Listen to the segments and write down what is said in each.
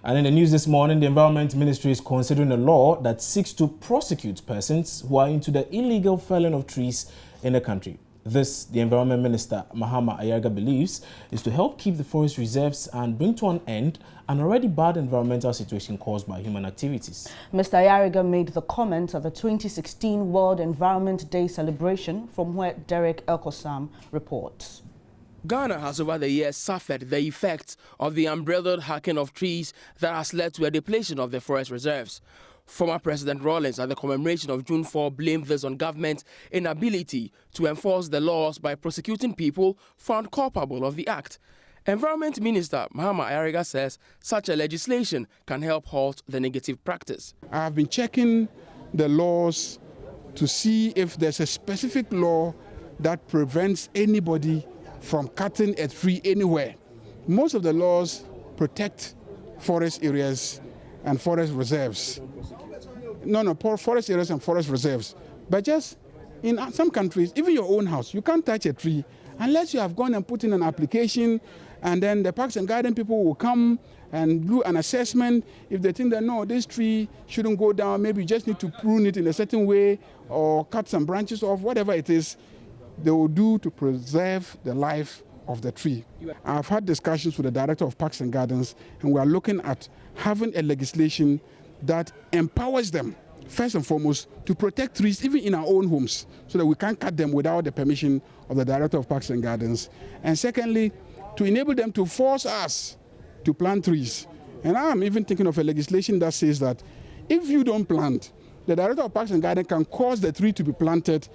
And in the news this morning, the Environment Ministry is considering a law that seeks to prosecute persons who are into the illegal felling of trees in the country. This, the Environment Minister, Mahama Ayariga, believes is to help keep the forest reserves and bring to an end an already bad environmental situation caused by human activities. Mr. Ayariga made the comment at the 2016 World Environment Day celebration, from where Derek Elkosam reports. Ghana has over the years suffered the effects of the unbridled hacking of trees that has led to a depletion of the forest reserves. Former President Rawlings at the commemoration of June 4 blamed this on government's inability to enforce the laws by prosecuting people found culpable of the act. Environment Minister Mahama Ayariga says such a legislation can help halt the negative practice. I have been checking the laws to see if there's a specific law that prevents anybody from cutting a tree anywhere. Most of the laws protect forest areas and forest reserves. Forest areas and forest reserves. But just in some countries, even your own house, you can't touch a tree unless you have gone and put in an application, and then the Parks and Garden people will come and do an assessment. If they think that no, this tree shouldn't go down, maybe you just need to prune it in a certain way or cut some branches off, whatever it is, they will do to preserve the life of the tree. I've had discussions with the Director of Parks and Gardens, and we are looking at having a legislation that empowers them, first and foremost, to protect trees even in our own homes, so that we can't cut them without the permission of the Director of Parks and Gardens. And secondly, to enable them to force us to plant trees. And I'm even thinking of a legislation that says that if you don't plant, the Director of Parks and Gardens can cause the tree to be planted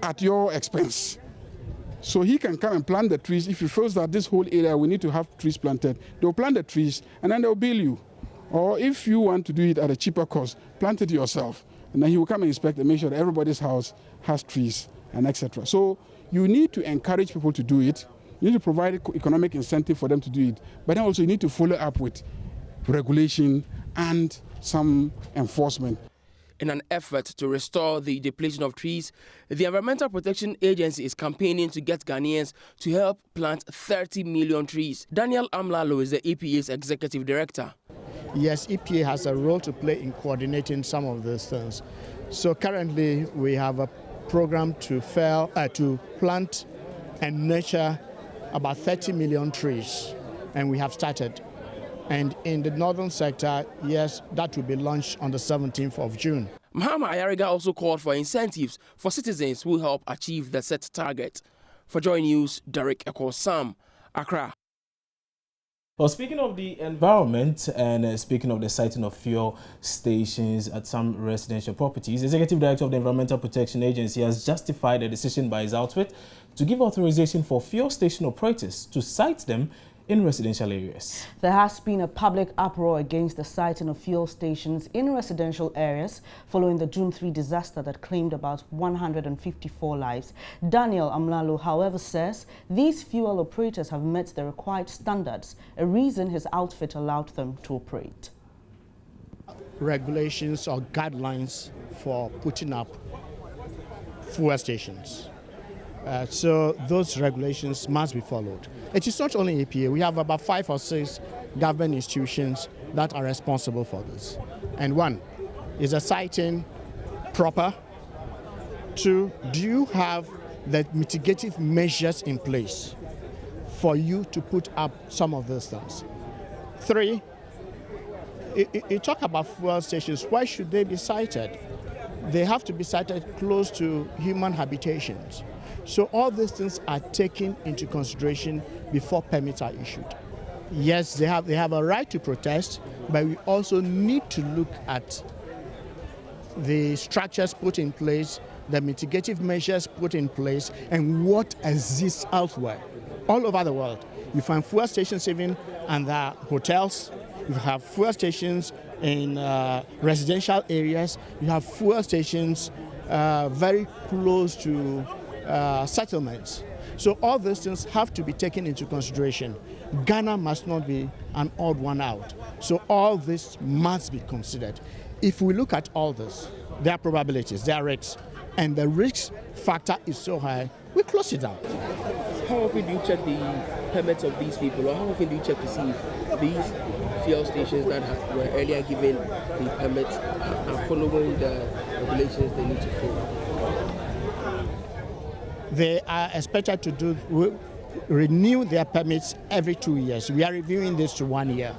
at your expense. So he can come and plant the trees. If he feels that this whole area we need to have trees planted, they'll plant the trees and then they'll bill you. Or if you want to do it at a cheaper cost, plant it yourself. And then he will come and inspect and make sure that everybody's house has trees and etc. So you need to encourage people to do it. You need to provide economic incentive for them to do it. But then also you need to follow up with regulation and some enforcement. In an effort to restore the depletion of trees, the Environmental Protection Agency is campaigning to get Ghanaians to help plant 30 million trees. Daniel Amlalo is the EPA's Executive Director. Yes, EPA has a role to play in coordinating some of these things. So currently we have a program to plant and nurture about 30 million trees, and we have started. And in the northern sector, yes, that will be launched on the 17th of June. Mahama Ayariga also called for incentives for citizens who help achieve the set target. For Joy News, Derek Elkosam, Accra. Well, speaking of the environment and speaking of the siting of fuel stations at some residential properties, the Executive Director of the Environmental Protection Agency has justified a decision by his outfit to give authorization for fuel station operators to site them in residential areas. There has been a public uproar against the siting of fuel stations in residential areas following the June 3 disaster that claimed about 154 lives. Daniel Amlalo, however, says these fuel operators have met the required standards, a reason his outfit allowed them to operate. Regulations or guidelines for putting up fuel stations. So those regulations must be followed. It is not only EPA. We have about 5 or 6 government institutions that are responsible for this. And 1, is the siting proper? 2, do you have the mitigative measures in place for you to put up some of those things? 3, you talk about fuel stations. Why should they be sited? They have to be sited close to human habitations. So all these things are taken into consideration before permits are issued. Yes, they have a right to protest, but we also need to look at the structures put in place, the mitigative measures put in place, and what exists elsewhere. All over the world, you find fuel stations even under hotels. You have fuel stations in residential areas. You have fuel stations very close to settlements. So all these things have to be taken into consideration. Ghana must not be an odd one out. So all this must be considered. If we look at all this, there are probabilities, there are risks, and the risk factor is so high, we close it down. How often do you check the permits of these people, or how often do you check to see if these fuel stations that were earlier given the permits are following the regulations they need to follow? They are expected to renew their permits every 2 years. We are reviewing this to 1 year.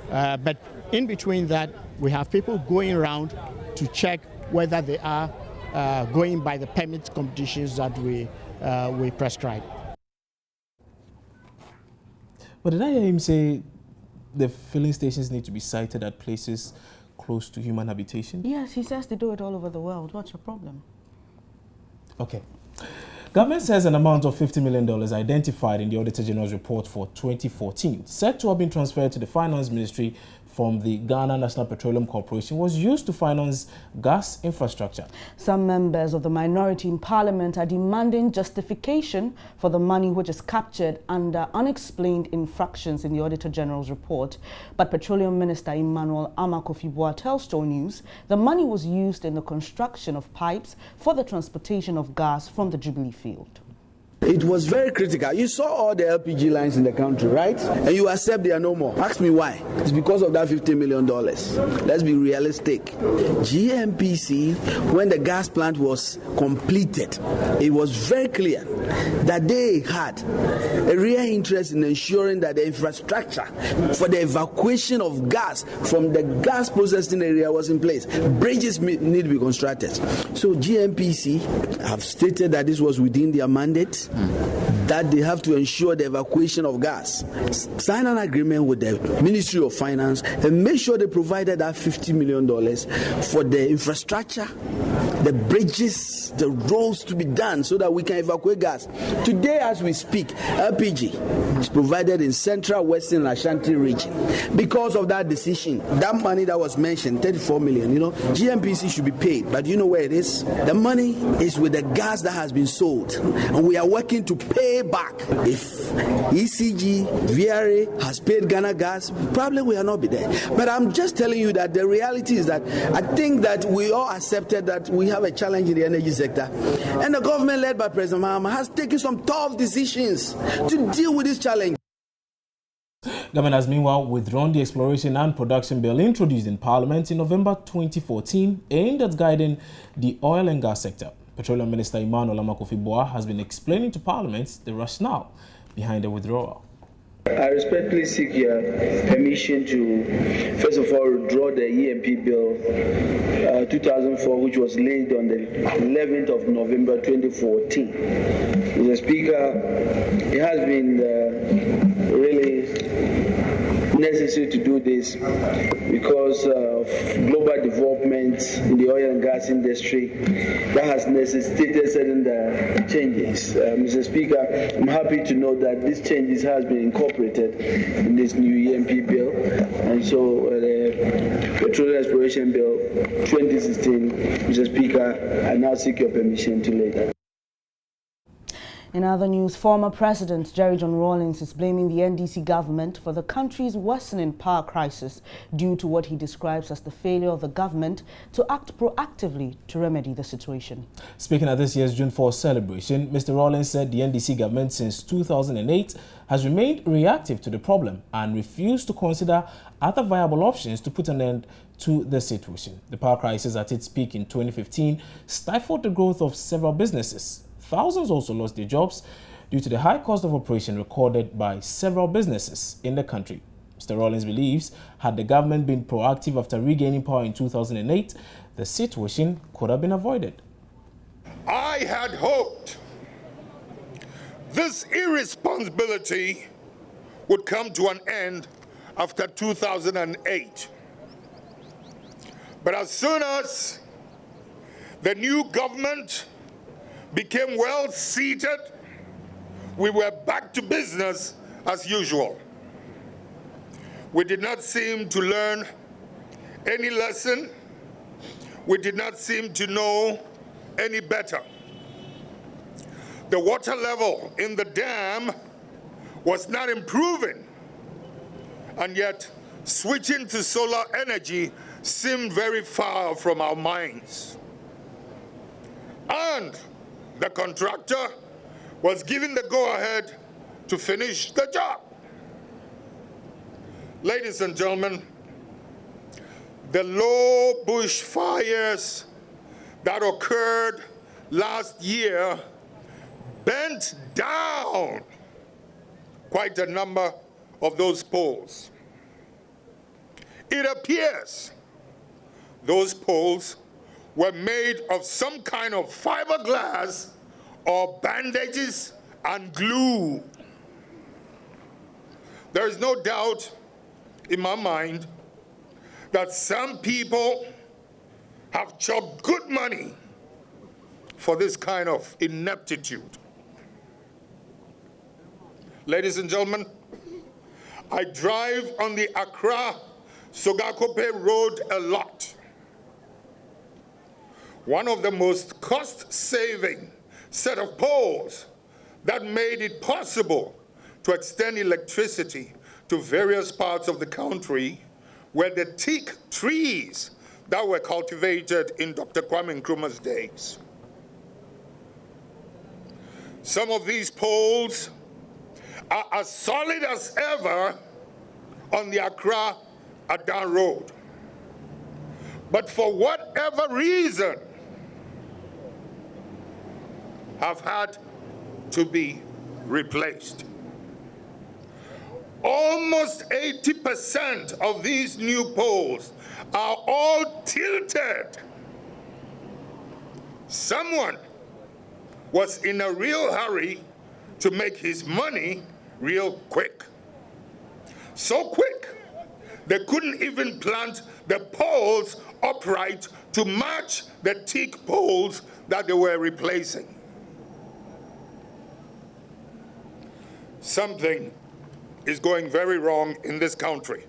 But in between that, we have people going around to check whether they are going by the permit conditions that we prescribe. But did I hear him say the filling stations need to be sited at places close to human habitation? Yes, he says they do it all over the world. What's your problem? Okay. Government says an amount of $50 million identified in the Auditor General's report for 2014, said to have been transferred to the Finance Ministry from the Ghana National Petroleum Corporation, was used to finance gas infrastructure. Some members of the minority in Parliament are demanding justification for the money which is captured under unexplained infractions in the Auditor General's report. But Petroleum Minister Emmanuel Amakofi-Boa tells Store News the money was used in the construction of pipes for the transportation of gas from the Jubilee field. It was very critical. You saw all the LPG lines in the country, right? And you accept there are no more. Ask me why. It's because of that $50 million. Let's be realistic. GMPC, when the gas plant was completed, it was very clear that they had a real interest in ensuring that the infrastructure for the evacuation of gas from the gas processing area was in place. Bridges need to be constructed. So GMPC have stated that this was within their mandate, that they have to ensure the evacuation of gas. Sign an agreement with the Ministry of Finance and make sure they provided that $50 million for the infrastructure, the bridges, the roads to be done so that we can evacuate gas. Today, as we speak, LPG is provided in Central, Western, and Ashanti region. Because of that decision, that money that was mentioned, 34 million, GMPC should be paid. But you know where it is? The money is with the gas that has been sold. And we are working to pay back. If ECG, VRA has paid Ghana Gas, probably we will not be there. But I'm just telling you that the reality is that I think that we all accepted that we have a challenge in the energy sector. And the government led by President Mahama has taken some tough decisions to deal with this challenge. Government has meanwhile withdrawn the Exploration and Production Bill introduced in Parliament in November 2014 aimed at guiding the oil and gas sector. Petroleum Minister Emmanuel Amakofi-Boa has been explaining to Parliament the rationale behind the withdrawal. I respectfully seek your permission to, first of all, withdraw the EMP Bill 2004, which was laid on the 11th of November 2014. Mr. Speaker, it has been really necessary to do this because of global development in the oil and gas industry that has necessitated certain changes. Mr. Speaker, I'm happy to know that these changes has been incorporated in this new EMP bill, and so the Petroleum Exploration Bill 2016, Mr. Speaker, I now seek your permission to lay that. In other news, former President Jerry John Rawlings is blaming the NDC government for the country's worsening power crisis due to what he describes as the failure of the government to act proactively to remedy the situation. Speaking at this year's June 4 celebration, Mr. Rawlings said the NDC government since 2008 has remained reactive to the problem and refused to consider other viable options to put an end to the situation. The power crisis at its peak in 2015 stifled the growth of several businesses. Thousands also lost their jobs due to the high cost of operation recorded by several businesses in the country. Mr. Rawlings believes had the government been proactive after regaining power in 2008, the situation could have been avoided. I had hoped this irresponsibility would come to an end after 2008. But as soon as the new government became well seated, we were back to business as usual. We did not seem to learn any lesson. We did not seem to know any better. The water level in the dam was not improving, and yet switching to solar energy seemed very far from our minds. And the contractor was given the go-ahead to finish the job. Ladies and gentlemen, the low bush fires that occurred last year bent down quite a number of those poles. It appears those poles were made of some kind of fiberglass or bandages and glue. There is no doubt in my mind that some people have chopped good money for this kind of ineptitude. Ladies and gentlemen, I drive on the Accra-Sogakope Road a lot. One of the most cost-saving set of poles that made it possible to extend electricity to various parts of the country were the teak trees that were cultivated in Dr. Kwame Nkrumah's days. Some of these poles are as solid as ever on the Accra-Adan Road. But for whatever reason, have had to be replaced. Almost 80% of these new poles are all tilted. Someone was in a real hurry to make his money real quick. So quick, they couldn't even plant the poles upright to match the teak poles that they were replacing. Something is going very wrong in this country.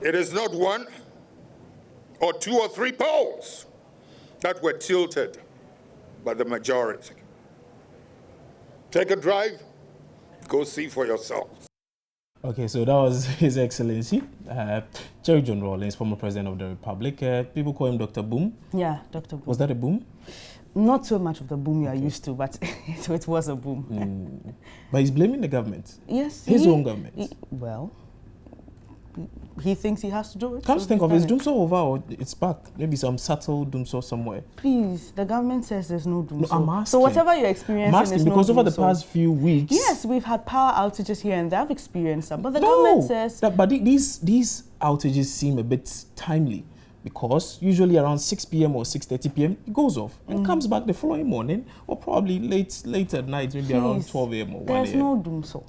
It is not one or two or three poles that were tilted by the majority. Take a drive, go see for yourselves. Okay, so that was His Excellency, Jerry John Rawlings, former President of the Republic. People call him Dr. Boom. Yeah, Dr. Boom. Was that a boom? Not so much of the boom you are used to, but it was a boom. But he's blaming the government. Yes. His own government. Well, he thinks he has to do it. Can't think of it. Is doom so over or it's back? Maybe some subtle doom so somewhere. Please, the government says there's no doom. No, I'm asking. So whatever you're experiencing, I'm asking because over the past few weeks. Yes, we've had power outages here and there. I've experienced some, but the government says. But these outages seem a bit timely. Because usually around 6 p.m. or 6:30 p.m. it goes off and comes back the following morning or probably late at night, maybe around 12 a.m. or 1 a.m. There's no doom so.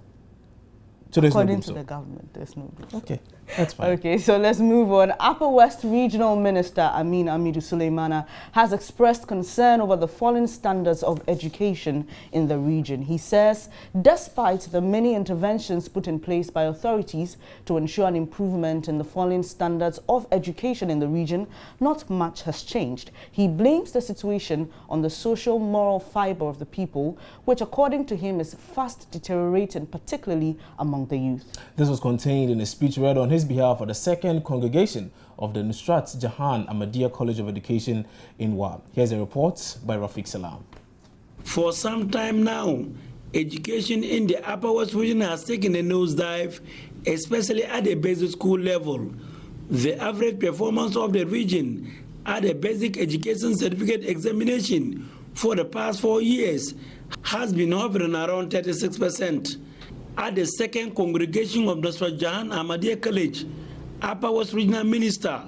So there's According no to the government, there's no doom. Okay, that's fine. Okay, so let's move on. Upper West Regional Minister Amin Amidu Suleimana has expressed concern over the falling standards of education in the region. He says, despite the many interventions put in place by authorities to ensure an improvement in the falling standards of education in the region, not much has changed. He blames the situation on the social moral fiber of the people, which according to him is fast deteriorating, particularly among the youth. This was contained in a speech read on his behalf at the second congregation of the Nusrat Jahan Ahmadiyya College of Education in Wa. Here's a report by Rafiq Salam. For some time now, education in the Upper West region has taken a nosedive, especially at the basic school level. The average performance of the region at the basic education certificate examination for the past 4 years has been hovering around 36%. At the second congregation of Nusrat Jahan Ahmadiyya College, Upper West Regional Minister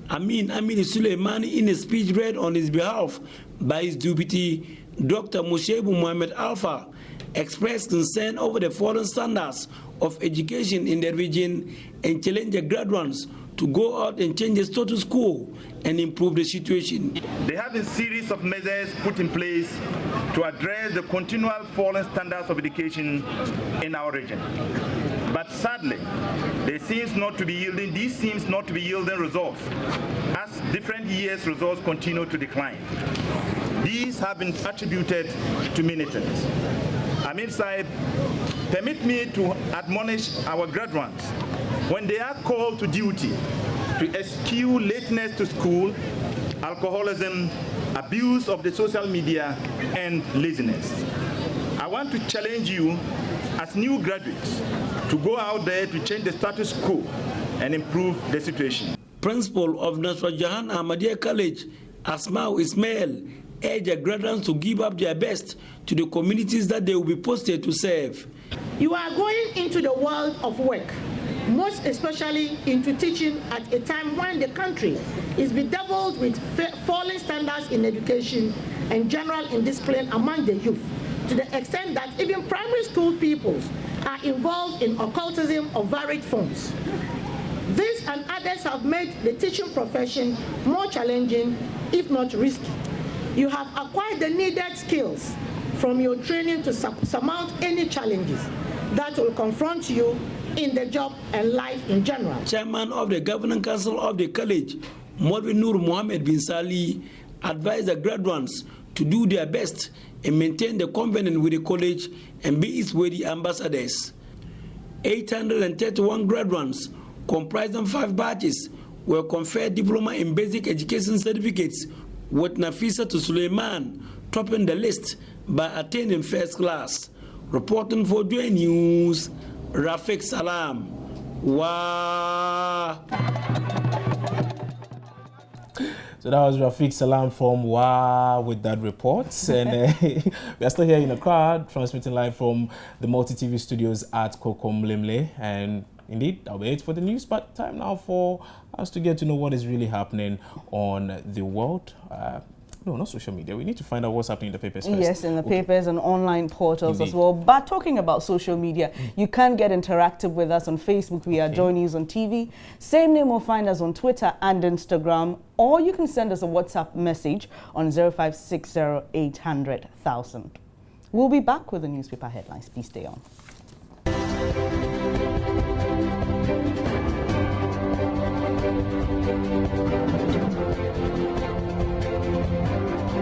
Amin Amidu Suleimani, in a speech read on his behalf by his deputy, Dr. Mushebu Mohammed Alpha, expressed concern over the fallen standards of education in the region and challenged the graduates to go out and change the status quo and improve the situation. There have been a series of measures put in place to address the continual falling standards of education in our region. But sadly, these seems not to be yielding results as different years' results continue to decline. These have been attributed to many things. Amir Saib, permit me to admonish our graduates when they are called to duty to eschew lateness to school, alcoholism, abuse of the social media, and laziness. I want to challenge you as new graduates to go out there to change the status quo and improve the situation. Principal of Nasra Jahan Ahmadiyya College, Asmau Ismail, urged graduates to give up their best to the communities that they will be posted to serve. You are going into the world of work, most especially into teaching at a time when the country is bedeviled with falling standards in education and general indiscipline among the youth, to the extent that even primary school pupils are involved in occultism of varied forms. This and others have made the teaching profession more challenging, if not risky. You have acquired the needed skills from your training to surmount any challenges that will confront you in the job and life in general. Chairman of the Governing Council of the college, Maulvi Nur Mohammed bin Salih, advised the graduates to do their best and maintain the covenant with the college and be its worthy ambassadors. 831 graduates, comprising 5 batches, were conferred diploma in basic education certificates, with Nafisa to Suleiman topping the list by attaining first class. Reporting for Joy News, Rafiq Salam. Wow. So that was Rafiq Salam from WA with that report. And we are still here in the crowd, transmitting live from the Multi-TV studios at Kokom Limle. And indeed, I'll wait for the news, but time now for us to get to know what is really happening on the world. No, not social media. We need to find out what's happening in the papers first. Yes, in the papers and online portals as well. But talking about social media, you can get interactive with us on Facebook. We are Joy News on TV. Same name will find us on Twitter and Instagram. Or you can send us a WhatsApp message on 0560-800-1000. We'll be back with the newspaper headlines. Please stay on.